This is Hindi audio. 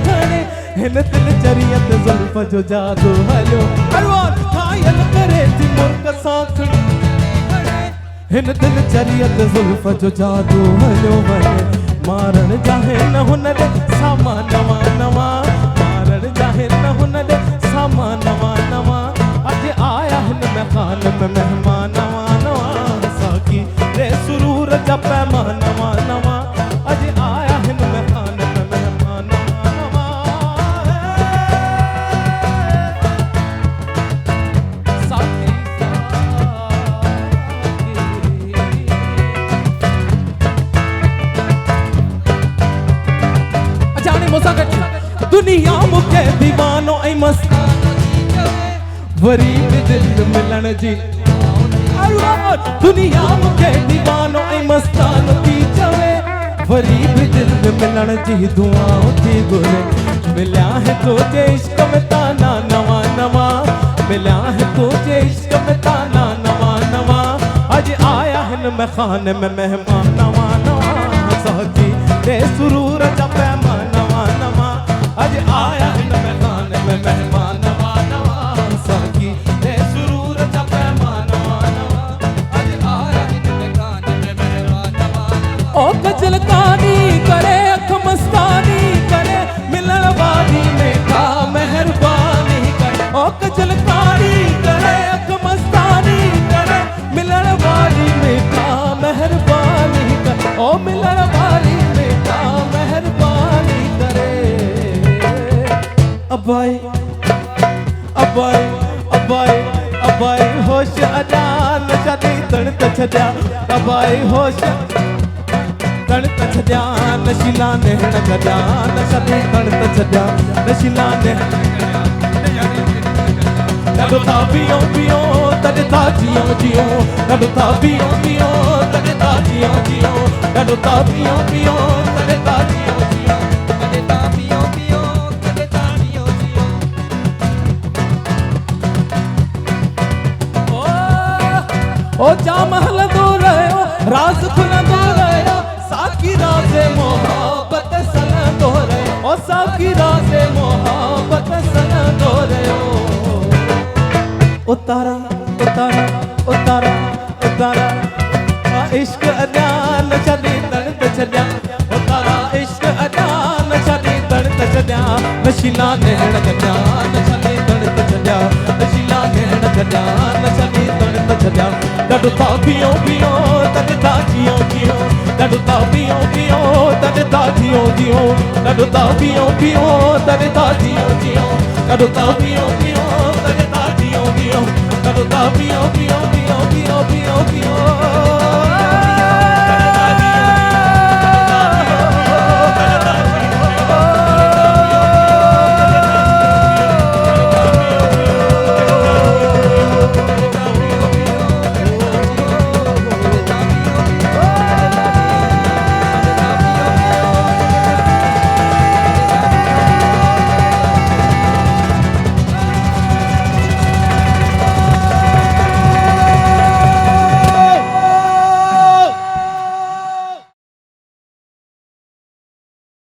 खड़े हिन दिल चरियत जुल्फ जो जादू हलो अरवान कायल करे थी मुर्ग साखड़ी हिन दिल चरियत जुल्फ जो जादू हलो वने मारण जाहे न हुन दे सामा नवा नवा मारण जाहे न हुन दे सामा नवा नवा अज आया हिन में खान में मेहमान नवा नवा साकी रे सुरूर जा पैमा नवा नवा अज आया हिन में खान में मेहमान नवा नवा साकी जाने मोसा कर दुनिया मुके दीवानो ऐ मस्तानो वरी दिल मिलन जी दुनिया मुके दीवानो ऐ मस्तानो थी चवे वरी दिल मिलन जी दुआओं थी गुरे मिलिया है तुझे इश्क में ताना नवा नवा मिलिया है तुझे इश्क में ताना नवा नवा अज आया हिन में खाने में मेहमान नवा नवा साकी रे सुरूर जा पैमा नवा नवा अज आया हिन में खाने में मेहमान नवा नवा साकी रे सुरूर जा पैमा नवा नवा अज आया हिन में खाने में मेहमान नवा ओ कजल कानी करे अख मस्तानी करे मिलन वाली में का मेहरबानी करे ओ कजल कानी करे अख मस्तानी करे मिलन वाली में का मेहरबानी करे ओ मिलन वाली में का मेहरबानी करे अबाई अबाई अबाई अबाई होश अजान नशा तड़त छजा अबाई होश तड़त छजा नशीला नेहण गजा नशा तड़त छजा नशीला नेहण नडो ता पियो पियो तड़े ता जियो जियो नडो ता पियो पियो तड़े ता जियो जियो नडो ता पियो पियो तड़े ता जियो जियो तड़े ता पियो पियो तड़े ता जियो जियो ओ जा महल दो रहो राज खुल दो रहो साकी राज़े मोहब्बत सन दो रहो ओ साकी राज़े मोहब्बत सन दो रहो उतारा उतारा उतारा उतारा इश्क अजान छदी तड़त छड्या उतारा इश्क अजान छदी तड़त छड्या नशीला नेहण गजा नशदी तड़त छड्या नशीला नेहण गजा नशदी तड़त छड्या डडो ता पियो पियो तड़े ता जियो जियो डडो ता पियो पियो तड़े ता जियो जियो डडो ता पियो पियो तड़े ता जियो जियो डडो ता पियो पियो तड़े ता जियो जियो डडो ता पियो पियो पियो पियो पियो पियो